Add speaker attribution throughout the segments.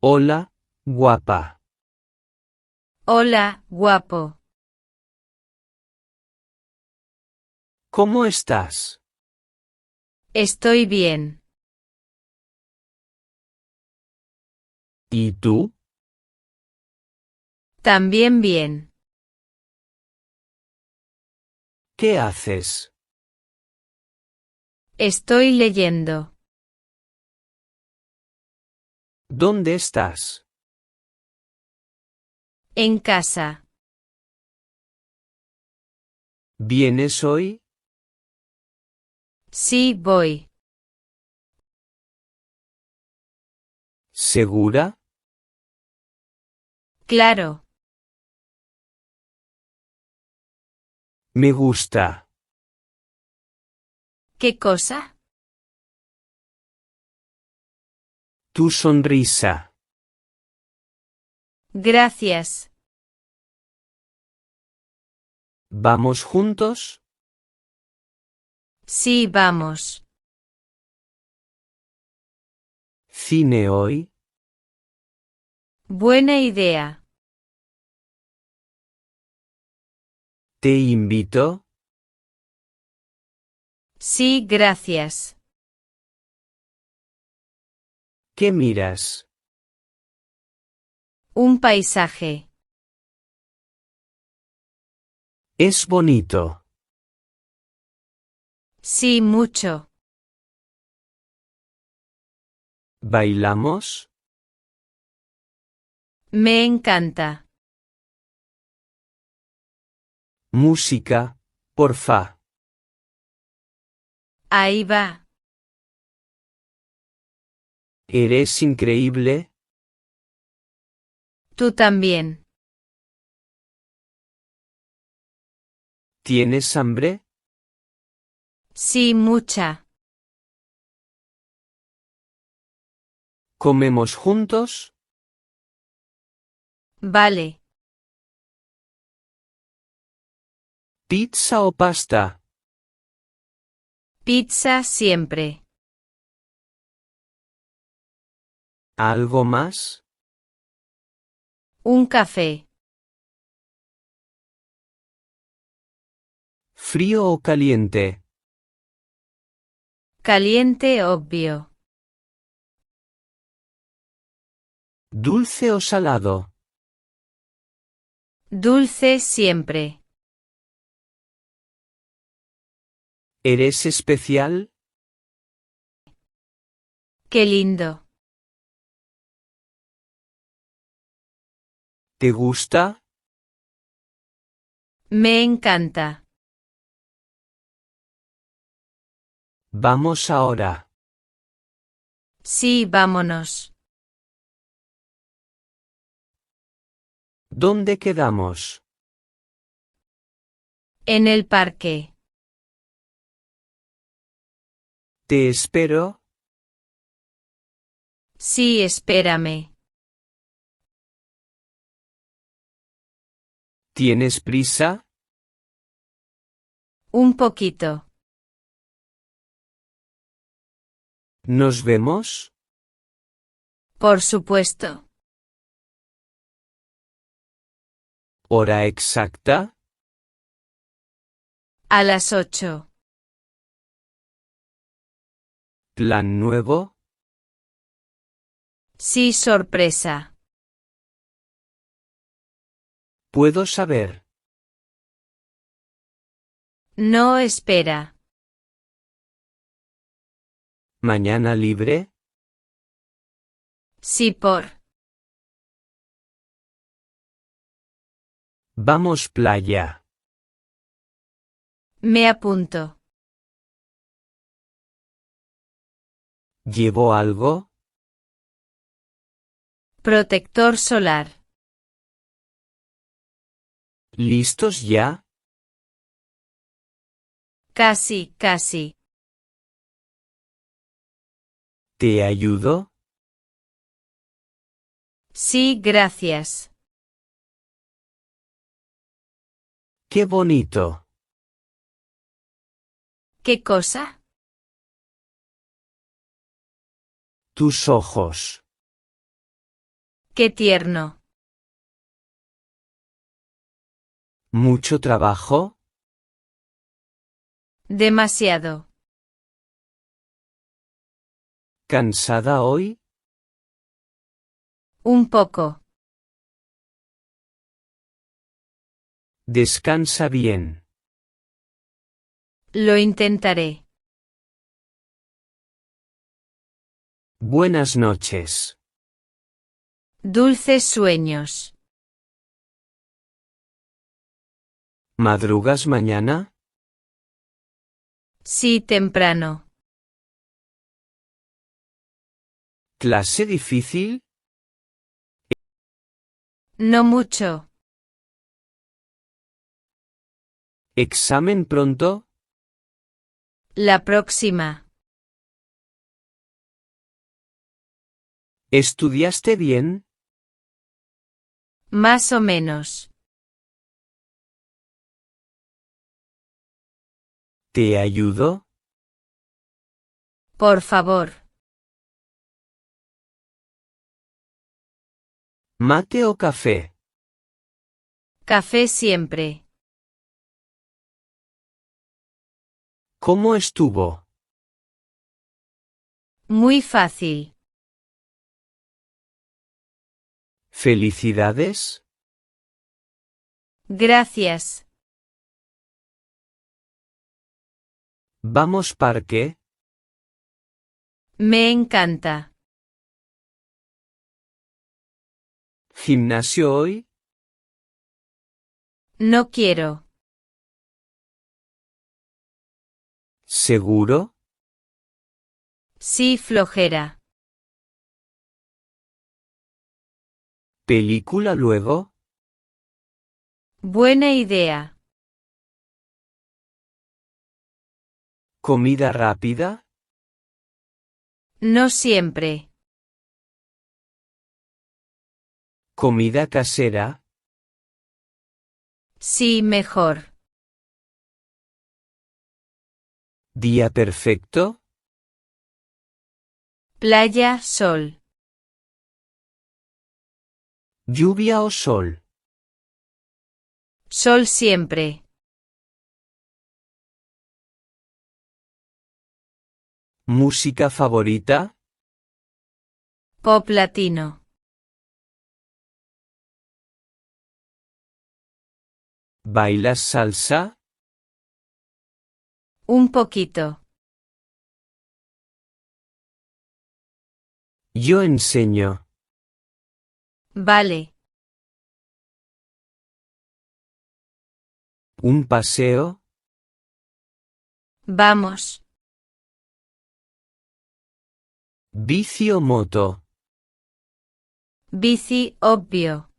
Speaker 1: Hola, guapa.
Speaker 2: Hola, guapo.
Speaker 1: ¿Cómo estás?
Speaker 2: Estoy bien.
Speaker 1: ¿Y tú?
Speaker 2: También bien.
Speaker 1: ¿Qué haces?
Speaker 2: Estoy leyendo.
Speaker 1: ¿Dónde estás?
Speaker 2: En casa.
Speaker 1: ¿Vienes hoy?
Speaker 2: Sí, voy.
Speaker 1: ¿Segura?
Speaker 2: Claro.
Speaker 1: Me gusta.
Speaker 2: ¿Qué cosa?
Speaker 1: Tu sonrisa.
Speaker 2: Gracias.
Speaker 1: ¿Vamos juntos?
Speaker 2: Sí, vamos.
Speaker 1: ¿Cine hoy?
Speaker 2: Buena idea.
Speaker 1: ¿Te invito?
Speaker 2: Sí, gracias.
Speaker 1: ¿Qué miras?
Speaker 2: Un paisaje.
Speaker 1: Es bonito.
Speaker 2: Sí, mucho.
Speaker 1: ¿Bailamos?
Speaker 2: Me encanta.
Speaker 1: Música, porfa.
Speaker 2: Ahí va.
Speaker 1: ¿Eres increíble?
Speaker 2: Tú también.
Speaker 1: ¿Tienes hambre?
Speaker 2: Sí, mucha.
Speaker 1: ¿Comemos juntos?
Speaker 2: Vale.
Speaker 1: ¿Pizza o pasta?
Speaker 2: Pizza siempre.
Speaker 1: ¿Algo más?
Speaker 2: Un café.
Speaker 1: ¿Frío o caliente?
Speaker 2: Caliente, obvio.
Speaker 1: ¿Dulce o salado?
Speaker 2: Dulce siempre.
Speaker 1: ¿Eres especial?
Speaker 2: Qué lindo.
Speaker 1: ¿Te gusta?
Speaker 2: Me encanta.
Speaker 1: Vamos ahora.
Speaker 2: Sí, vámonos.
Speaker 1: ¿Dónde quedamos?
Speaker 2: En el parque.
Speaker 1: ¿Te espero?
Speaker 2: Sí, espérame.
Speaker 1: ¿Tienes prisa?
Speaker 2: Un poquito.
Speaker 1: ¿Nos vemos?
Speaker 2: Por supuesto.
Speaker 1: ¿Hora exacta?
Speaker 2: A las 8.
Speaker 1: ¿Plan nuevo?
Speaker 2: Sí, sorpresa.
Speaker 1: ¿Puedo saber?
Speaker 2: No, espera.
Speaker 1: ¿Mañana libre?
Speaker 2: Sí, por.
Speaker 1: Vamos playa.
Speaker 2: Me apunto.
Speaker 1: ¿Llevo algo?
Speaker 2: Protector solar.
Speaker 1: ¿Listos ya?
Speaker 2: Casi, casi.
Speaker 1: ¿Te ayudo?
Speaker 2: Sí, gracias.
Speaker 1: ¡Qué bonito!
Speaker 2: ¿Qué cosa?
Speaker 1: Tus ojos.
Speaker 2: Qué tierno.
Speaker 1: ¿Mucho trabajo?
Speaker 2: Demasiado.
Speaker 1: ¿Cansada hoy?
Speaker 2: Un poco.
Speaker 1: Descansa bien.
Speaker 2: Lo intentaré.
Speaker 1: Buenas noches.
Speaker 2: Dulces sueños.
Speaker 1: ¿Madrugas mañana?
Speaker 2: Sí, temprano.
Speaker 1: ¿Clase difícil?
Speaker 2: No mucho.
Speaker 1: ¿Examen pronto?
Speaker 2: La próxima.
Speaker 1: ¿Estudiaste bien?
Speaker 2: Más o menos.
Speaker 1: ¿Te ayudo?
Speaker 2: Por favor.
Speaker 1: ¿Mate o café?
Speaker 2: Café siempre.
Speaker 1: ¿Cómo estuvo?
Speaker 2: Muy fácil.
Speaker 1: ¿Felicidades?
Speaker 2: Gracias.
Speaker 1: ¿Vamos parque?
Speaker 2: Me encanta.
Speaker 1: ¿Gimnasio hoy?
Speaker 2: No quiero.
Speaker 1: ¿Seguro?
Speaker 2: Sí, flojera.
Speaker 1: ¿Película luego?
Speaker 2: Buena idea.
Speaker 1: ¿Comida rápida?
Speaker 2: No siempre.
Speaker 1: ¿Comida casera?
Speaker 2: Sí, mejor.
Speaker 1: ¿Día perfecto?
Speaker 2: Playa, sol.
Speaker 1: ¿Lluvia o sol?
Speaker 2: Sol siempre.
Speaker 1: ¿Música favorita?
Speaker 2: Pop latino.
Speaker 1: ¿Bailas salsa?
Speaker 2: Un poquito.
Speaker 1: Yo enseño.
Speaker 2: Vale.
Speaker 1: ¿Un paseo?
Speaker 2: Vamos.
Speaker 1: ¿Bici o moto?
Speaker 2: Bici, obvio.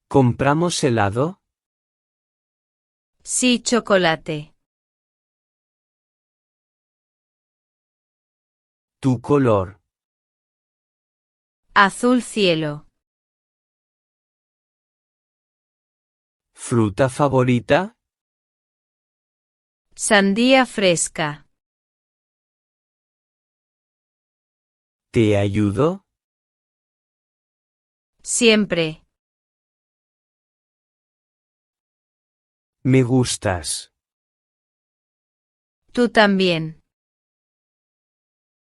Speaker 1: ¿Compramos helado?
Speaker 2: Sí, chocolate.
Speaker 1: ¿Tu color?
Speaker 2: Azul cielo.
Speaker 1: ¿Fruta favorita?
Speaker 2: Sandía fresca.
Speaker 1: ¿Te ayudo?
Speaker 2: Siempre.
Speaker 1: Me gustas.
Speaker 2: Tú también.